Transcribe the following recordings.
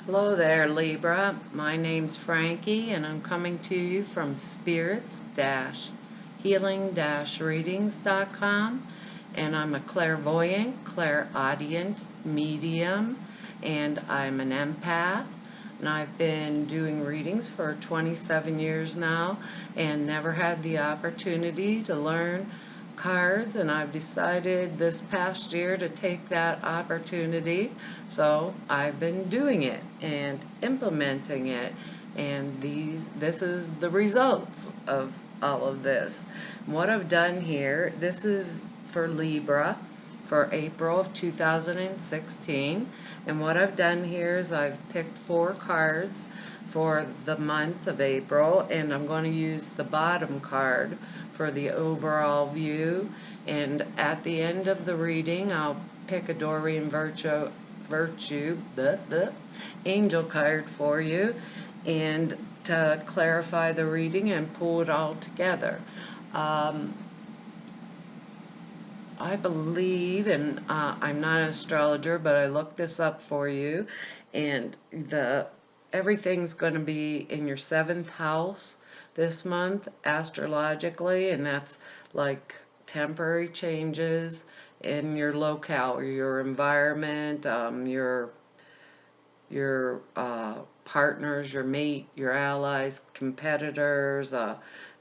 Hello there, Libra. My name's Frankie, and I'm coming to you from spirits-healing-readings.com. And I'm a clairvoyant, clairaudient medium, and I'm an empath. And I've been doing readings for 27 years now and never had the opportunity to learn cards, and I've decided this past year to take that opportunity, so I've been doing it and implementing it, and this is the results of all of this. What I've done here, this is for Libra for April of 2016, and what I've done here is I've picked 4 cards for the month of April, and I'm going to use the bottom card for the overall view, and at the end of the reading I'll pick a Doreen Virtue, the angel card for you, and to clarify the reading and pull it all together. I believe, and I'm not an astrologer, but I looked this up for you, and everything's going to be in your 7th house this month astrologically, and that's like temporary changes in your locale, your environment, your partners, your mate, your allies, competitors,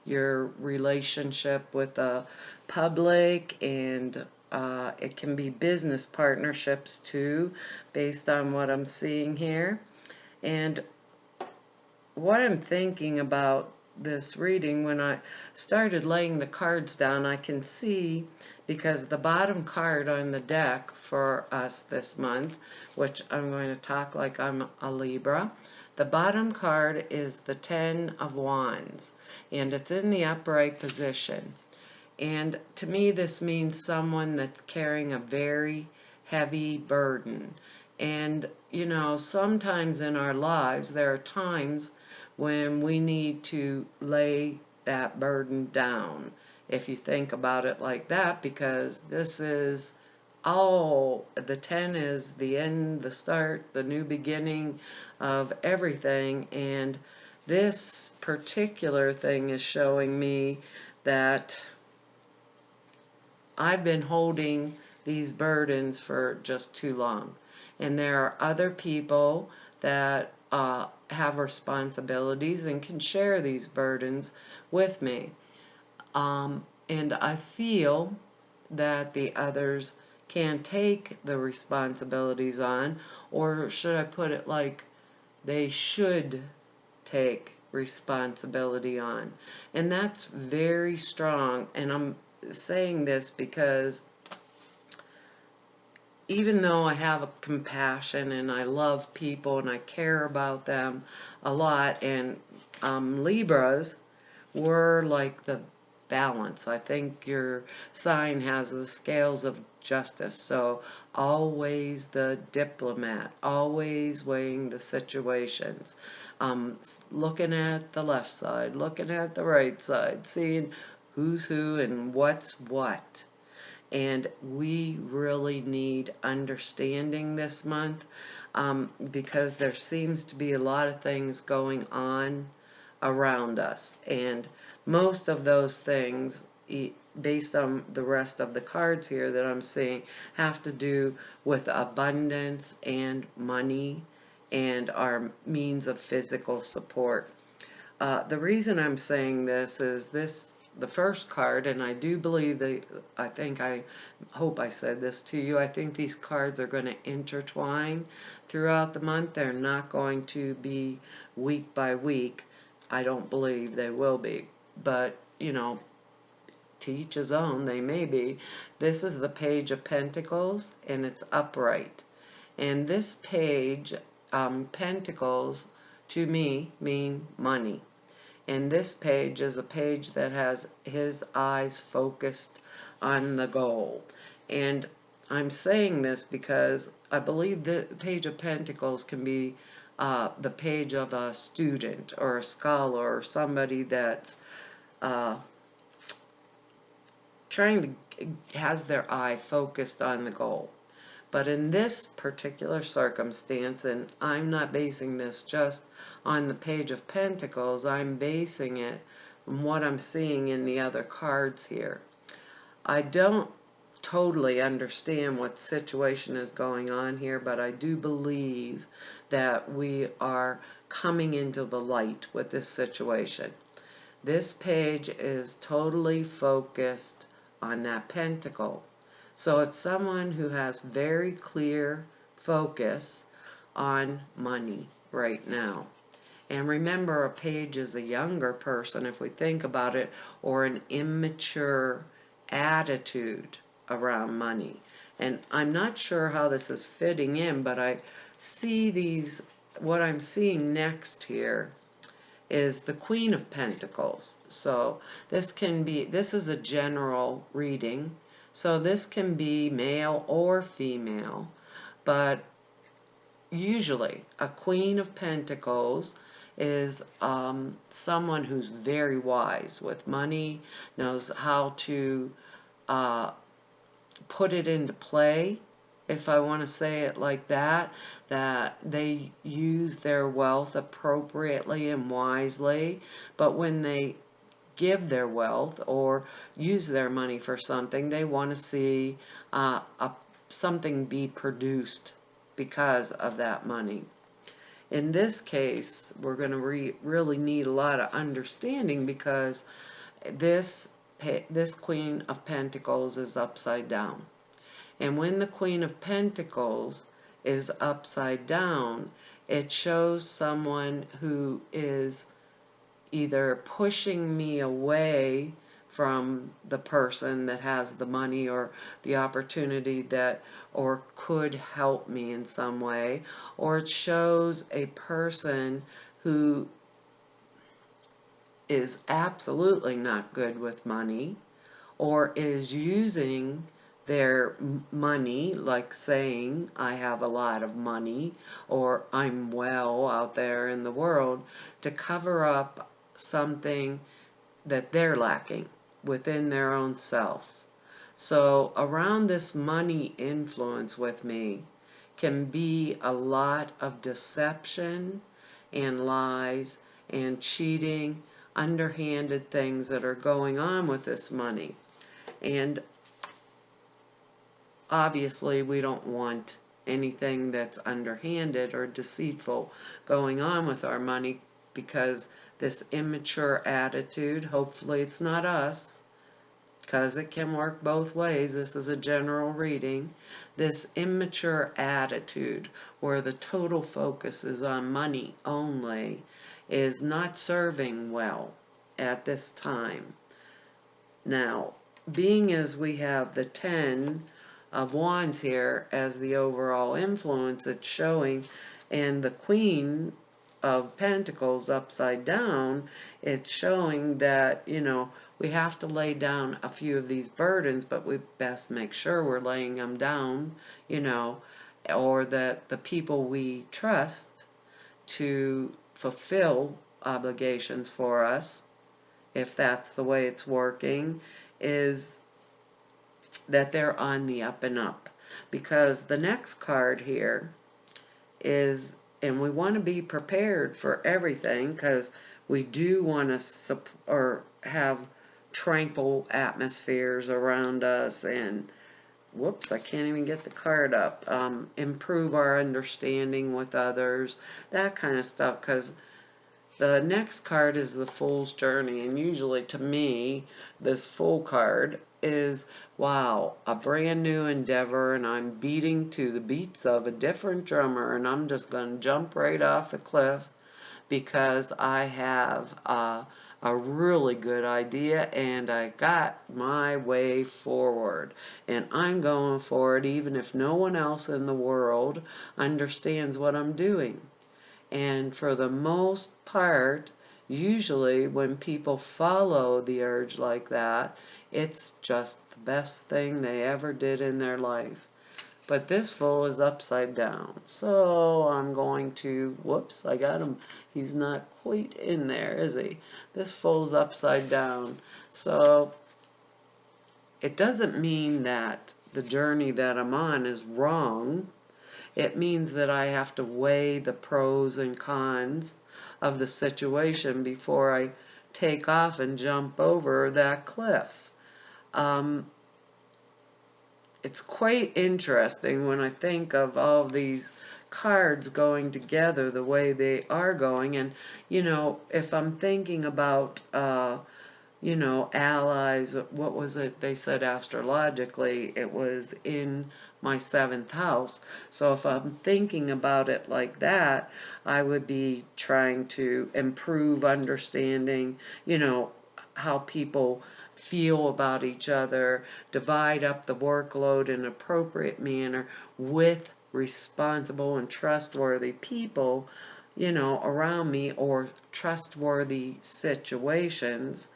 your relationship with the public, and it can be business partnerships too, based on what I'm seeing here. And what I'm thinking about this reading, when I started laying the cards down, I can see, because the bottom card on the deck for us this month, which I'm going to talk like I'm a Libra, the bottom card is the 10 of Wands, and it's in the upright position. And to me, this means someone that's carrying a very heavy burden. And, you know, sometimes in our lives, there are times when we need to lay that burden down, if you think about it like that, because this is the 10 is the end, the start, the new beginning of everything. And this particular thing is showing me that I've been holding these burdens for just too long. And there are other people that have responsibilities and can share these burdens with me. And I feel that the others can take the responsibilities on, or should I put it like they should take responsibility on. And that's very strong, and I'm saying this because even though I have a compassion and I love people and I care about them a lot, and Libras, we're like the balance. I think your sign has the scales of justice, so always the diplomat, always weighing the situations, looking at the left side, looking at the right side, seeing who's who and what's what. And we really need understanding this month, because there seems to be a lot of things going on around us, and most of those things, based on the rest of the cards here that I'm seeing, have to do with abundance and money and our means of physical support. The reason I'm saying this is the first card, and I do believe I hope I said this to you, I think these cards are going to intertwine throughout the month. They're not going to be week by week. I don't believe they will be, but, you know, to each his own, they may be. This is the Page of Pentacles, and it's upright. And this page, Pentacles, to me, mean money. And this page is a page that has his eyes focused on the goal. And I'm saying this because I believe the Page of Pentacles can be the page of a student or a scholar or somebody that's has their eye focused on the goal. But in this particular circumstance, and I'm not basing this just on the Page of Pentacles, I'm basing it on what I'm seeing in the other cards here. I don't totally understand what situation is going on here, but I do believe that we are coming into the light with this situation. This page is totally focused on that pentacle. So it's someone who has very clear focus on money right now. And remember, a page is a younger person, if we think about it, or an immature attitude around money. And I'm not sure how this is fitting in, but I see these, what I'm seeing next here is the Queen of Pentacles. So this is a general reading. So this can be male or female, but usually a Queen of Pentacles is someone who's very wise with money, knows how to put it into play, if I want to say it like that they use their wealth appropriately and wisely, but when they give their wealth or use their money for something, they want to see something be produced because of that money. In this case, we're going to really need a lot of understanding, because this Queen of Pentacles is upside down. And when the Queen of Pentacles is upside down, it shows someone who is either pushing me away from the person that has the money or the opportunity that, or could help me in some way, or it shows a person who is absolutely not good with money, or is using their money, like saying, I have a lot of money, or I'm well out there in the world, to cover up something that they're lacking within their own self. So around this money influence with me can be a lot of deception and lies and cheating, underhanded things that are going on with this money. And obviously we don't want anything that's underhanded or deceitful going on with our money, because this immature attitude, hopefully it's not us, because it can work both ways, this is a general reading, this immature attitude where the total focus is on money only is not serving well at this time. Now, being as we have the 10 of Wands here as the overall influence it's showing, and the Queen of Pentacles upside down, it's showing that, you know, we have to lay down a few of these burdens, but we best make sure we're laying them down, you know, or that the people we trust to fulfill obligations for us, if that's the way it's working, is that they're on the up and up. Because the next card here is, and we want to be prepared for everything, because we do want to have tranquil atmospheres around us, and whoops, I can't even get the card up, improve our understanding with others, that kind of stuff, because the next card is the Fool's Journey, and usually to me, this Fool card is, wow, a brand new endeavor, and I'm beating to the beats of a different drummer, and I'm just going to jump right off the cliff because I have a really good idea, and I got my way forward, and I'm going for it even if no one else in the world understands what I'm doing. And for the most part, usually when people follow the urge like that, it's just the best thing they ever did in their life. But this Fool is upside down. So I'm going to, whoops, I got him. He's not quite in there, is he? This Fool's upside down. So it doesn't mean that the journey that I'm on is wrong, it means that I have to weigh the pros and cons of the situation before I take off and jump over that cliff. It's quite interesting when I think of all these cards going together the way they are going. And, if I'm thinking about, allies, what was it they said astrologically? It was in my 7th house. So if I'm thinking about it like that, I would be trying to improve understanding, how people feel about each other, divide up the workload in an appropriate manner with responsible and trustworthy people, around me, or trustworthy situations.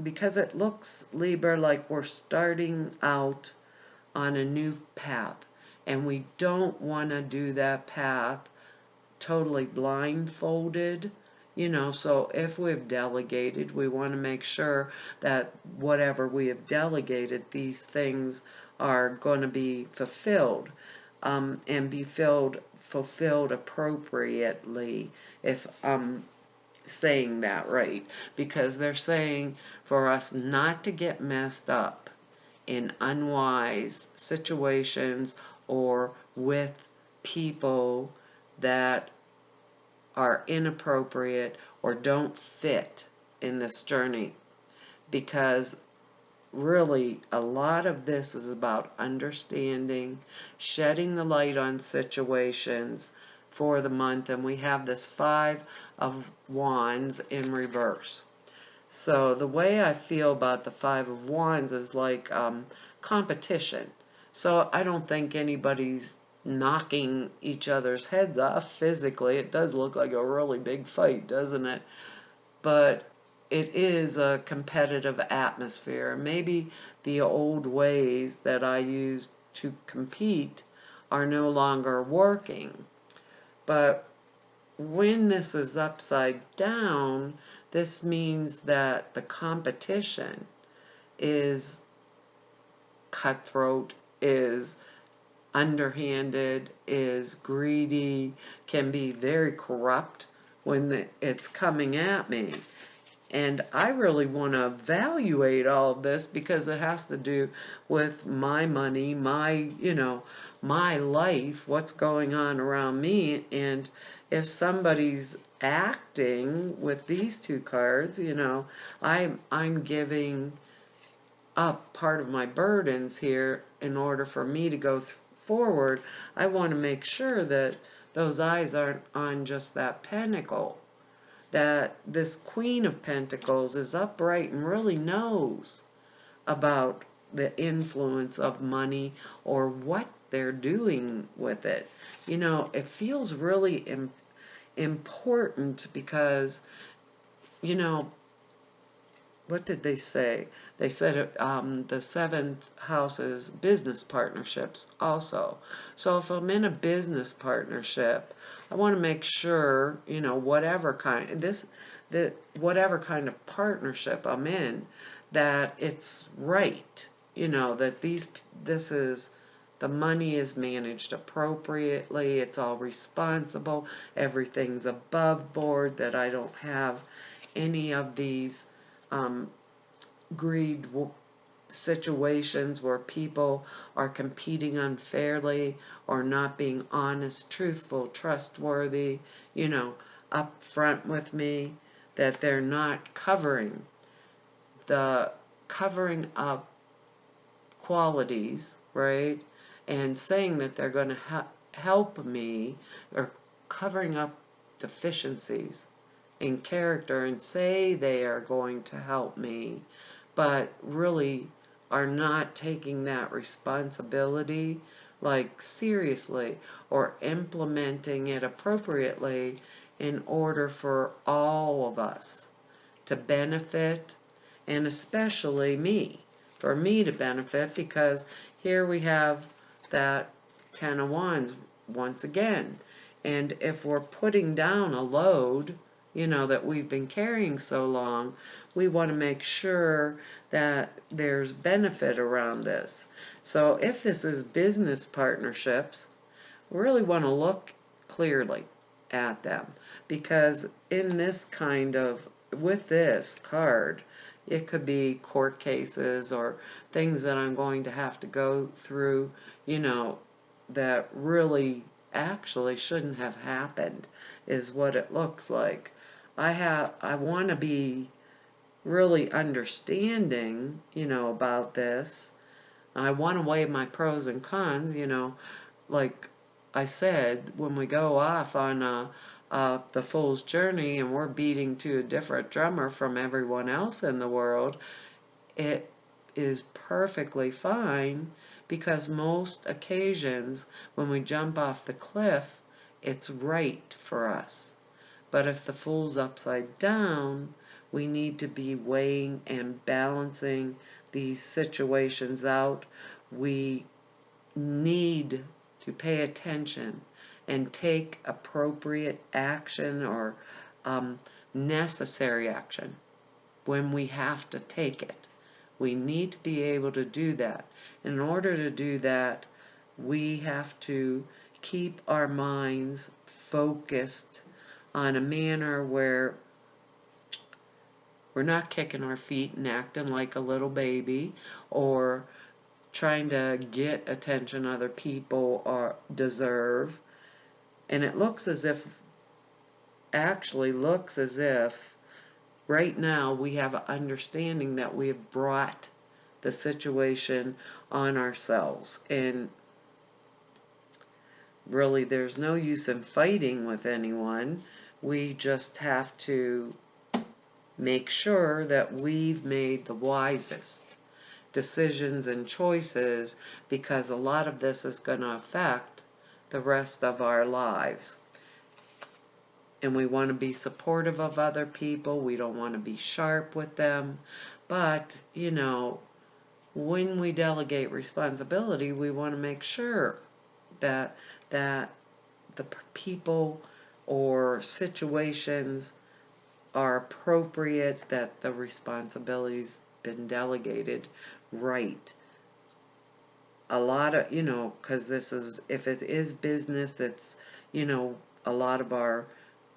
Because it looks, Libra, like we're starting out on a new path, and we don't want to do that path totally blindfolded. So if we've delegated, we want to make sure that whatever we have delegated, these things are going to be fulfilled, and be fulfilled appropriately, if I'm saying that right. Because they're saying for us not to get messed up in unwise situations or with people that are inappropriate or don't fit in this journey. Because really, a lot of this is about understanding, shedding the light on situations for the month. And we have this 5 of Wands in reverse. So the way I feel about the 5 of Wands is like competition. So I don't think anybody's knocking each other's heads off physically. It does look like a really big fight, doesn't it? But it is a competitive atmosphere. Maybe the old ways that I used to compete are no longer working. But when this is upside down, this means that the competition is cutthroat, is underhanded, is greedy, can be very corrupt when it's coming at me. And I really want to evaluate all of this, because it has to do with my money, my life, what's going on around me. And if somebody's acting with these 2 cards, I'm giving up part of my burdens here in order for me to go forward. I want to make sure that those eyes aren't on just that pentacle, that this Queen of Pentacles is upright and really knows about the influence of money or what they're doing with it. It feels really important because, what did they say? They said the 7th house is business partnerships also. So if I'm in a business partnership, I want to make sure, whatever kind whatever kind of partnership I'm in, that it's right. That the money is managed appropriately, it's all responsible, everything's above board, that I don't have any of these greed situations where people are competing unfairly or not being honest, truthful, trustworthy, up front with me, that they're not covering up qualities, right? And saying that they're going to help me, or covering up deficiencies in character and say they are going to help me, but really are not taking that responsibility, like, seriously, or implementing it appropriately in order for all of us to benefit, and especially for me to benefit, because here we have that 10 of Wands once again. And if we're putting down a load, that we've been carrying so long, we want to make sure that there's benefit around this. So if this is business partnerships, we really want to look clearly at them, because in this kind of, with this card, it could be court cases or things that I'm going to have to go through, you know, that really actually shouldn't have happened, is what it looks like. I want to be really understanding, you know, about this. I want to weigh my pros and cons, you know, like I said, when we go off on the Fool's Journey and we're beating to a different drummer from everyone else in the world, it is perfectly fine, because most occasions when we jump off the cliff, it's right for us. But if the Fool's upside down, we need to be weighing and balancing these situations out. We need to pay attention and take appropriate action, or necessary action when we have to take it. We need to be able to do that. In order to do that, we have to keep our minds focused on a manner where we're not kicking our feet and acting like a little baby, or trying to get attention other people deserve. And it looks as if, actually looks as if, right now we have an understanding that we have brought the situation on ourselves. And really, there's no use in fighting with anyone. We just have to make sure that we've made the wisest decisions and choices, because a lot of this is going to affect the rest of our lives. And we want to be supportive of other people. We don't want to be sharp with them. But, you know, when we delegate responsibility, we want to make sure that the people or situations are appropriate, that the responsibility's been delegated right. A lot of, you know, because this is, if it is business, it's, you know, a lot of our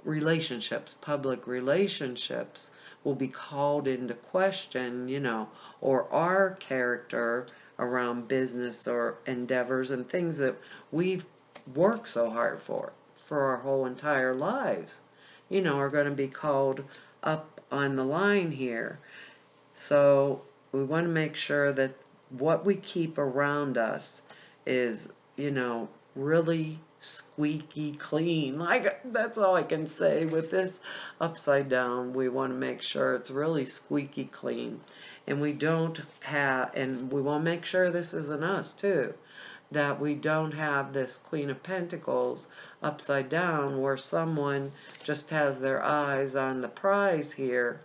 relationships, public relationships, will be called into question, you know, or our character around business or endeavors and things that we've worked so hard for our whole entire lives, you know, are going to be called up on the line here. So we want to make sure that what we keep around us is, you know, really squeaky clean. Like, that's all I can say with this upside down. We want to make sure it's really squeaky clean. And we don't have, and we want to make sure this isn't us too, that we don't have this Queen of Pentacles upside down where someone just has their eyes on the prize here,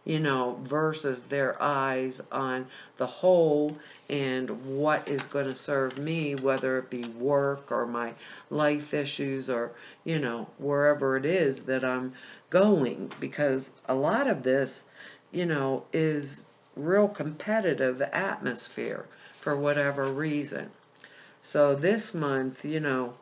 you know, versus their eyes on the whole and what is going to serve me, whether it be work or my life issues or, you know, wherever it is that I'm going. Because a lot of this, you know, is real competitive atmosphere for whatever reason. So this month, you know,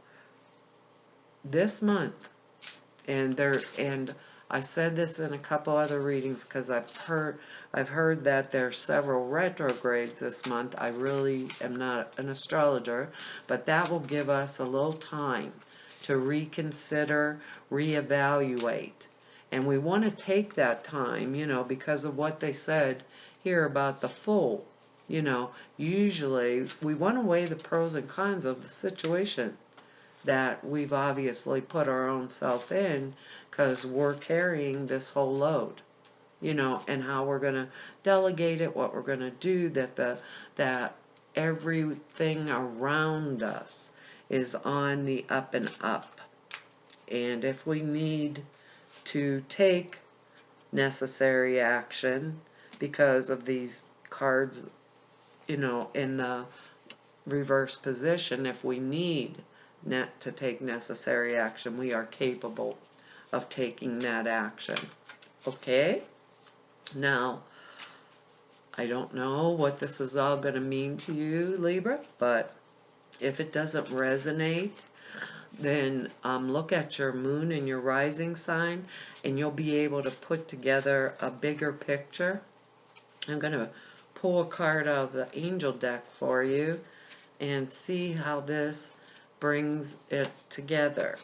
and I said this in a couple other readings, because I've heard that there's several retrogrades this month. I really am not an astrologer, but that will give us a little time to reconsider, reevaluate. And we want to take that time, you know, because of what they said here about the Fool. You know, usually we want to weigh the pros and cons of the situation that we've obviously put our own self in, because we're carrying this whole load, you know, and how we're going to delegate it, what we're going to do, that everything around us is on the up and up. And if we need to take necessary action because of these cards, you know, in the reverse position, if we need to take necessary action, we are capable of taking that action. Okay? Now, I don't know what this is all going to mean to you, Libra, but if it doesn't resonate, then look at your moon and your rising sign, and you'll be able to put together a bigger picture. I'm going to pull a card out of the angel deck for you and see how this brings it together.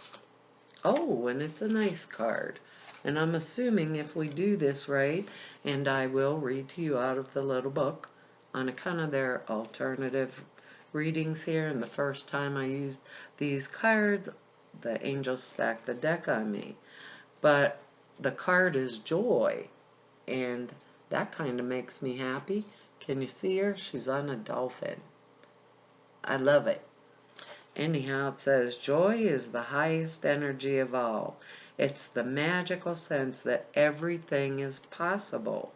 Oh, and it's a nice card. And I'm assuming if we do this right, and I will read to you out of the little book on account of their alternative readings here, and the first time I used these cards, the angels stacked the deck on me. But the card is joy, and that kind of makes me happy. Can you see her? She's on a dolphin. I love it. Anyhow, it says, joy is the highest energy of all. It's the magical sense that everything is possible.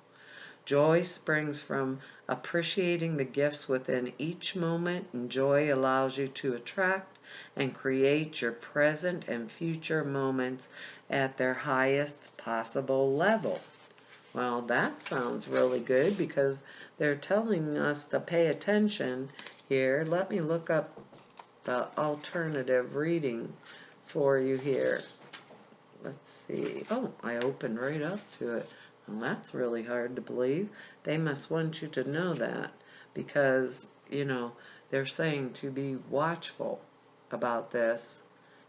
Joy springs from appreciating the gifts within each moment, and joy allows you to attract and create your present and future moments at their highest possible level. Well, that sounds really good because they're telling us to pay attention here. Let me look up the alternative reading for you here. Let's see. Oh, I opened right up to it. Well, that's really hard to believe. They must want you to know that because, they're saying to be watchful about this.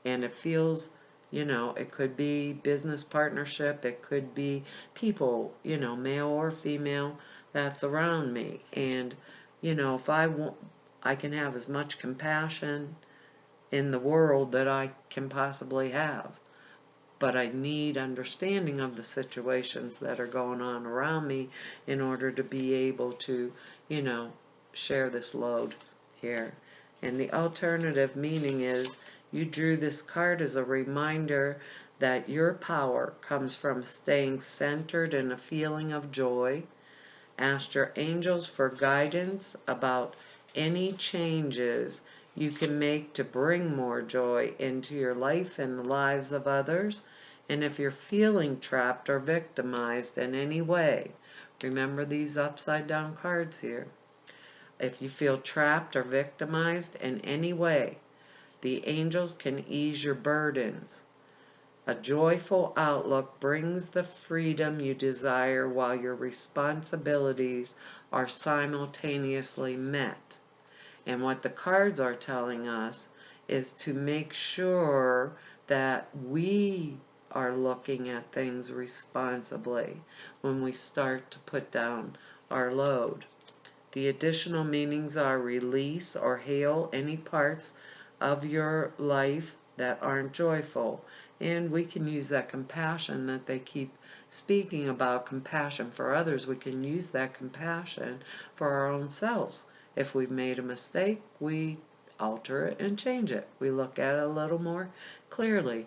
And it feels, it could be business partnership. It could be people, male or female, that's around me. And, if I can have as much compassion in the world that I can possibly have. But I need understanding of the situations that are going on around me in order to be able to, share this load here. And the alternative meaning is you drew this card as a reminder that your power comes from staying centered in a feeling of joy. Ask your angels for guidance about any changes you can make to bring more joy into your life and the lives of others. And if you're feeling trapped or victimized in any way, remember these upside down cards here. If you feel trapped or victimized in any way, the angels can ease your burdens. A joyful outlook brings the freedom you desire while your responsibilities are simultaneously met. And what the cards are telling us is to make sure that we are looking at things responsibly when we start to put down our load. The additional meanings are release or heal any parts of your life that aren't joyful. And we can use that compassion that they keep speaking about, compassion for others. We can use that compassion for our own selves. If we've made a mistake, we alter it and change it. We look at it a little more clearly.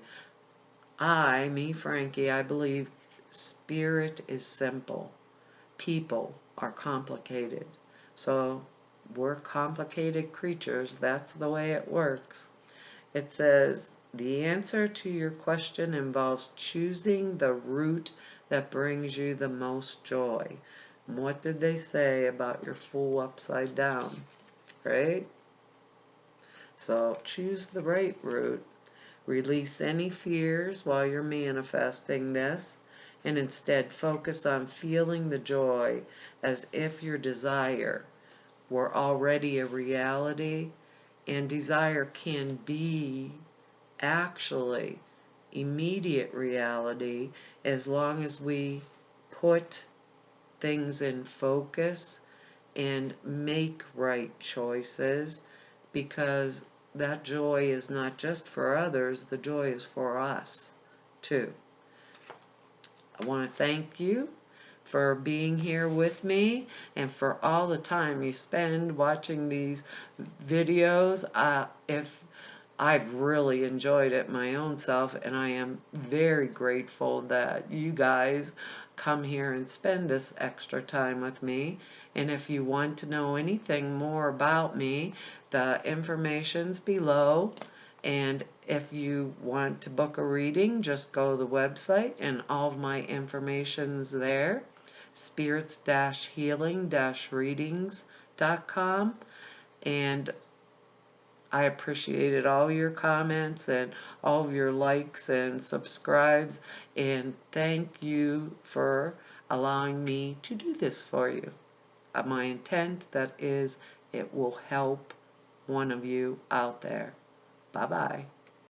Frankie, I believe spirit is simple. People are complicated. So we're complicated creatures. That's the way it works. It says, the answer to your question involves choosing the route that brings you the most joy. And what did they say about your fool upside down? Right? So choose the right route. Release any fears while you're manifesting this, and instead focus on feeling the joy as if your desire were already a reality. And desire can be actually immediate reality as long as we put things in focus and make right choices, because that joy is not just for others, the joy is for us too. I want to thank you for being here with me and for all the time you spend watching these videos. If I've really enjoyed it my own self, and I am very grateful that you guys come here and spend this extra time with me. And if you want to know anything more about me, the information's below. And if you want to book a reading, just go to the website and all of my information's there. spirits-healing-readings.com. And I appreciated all your comments and all of your likes and subscribes, and thank you for allowing me to do this for you. My intent, that is, it will help one of you out there. Bye-bye.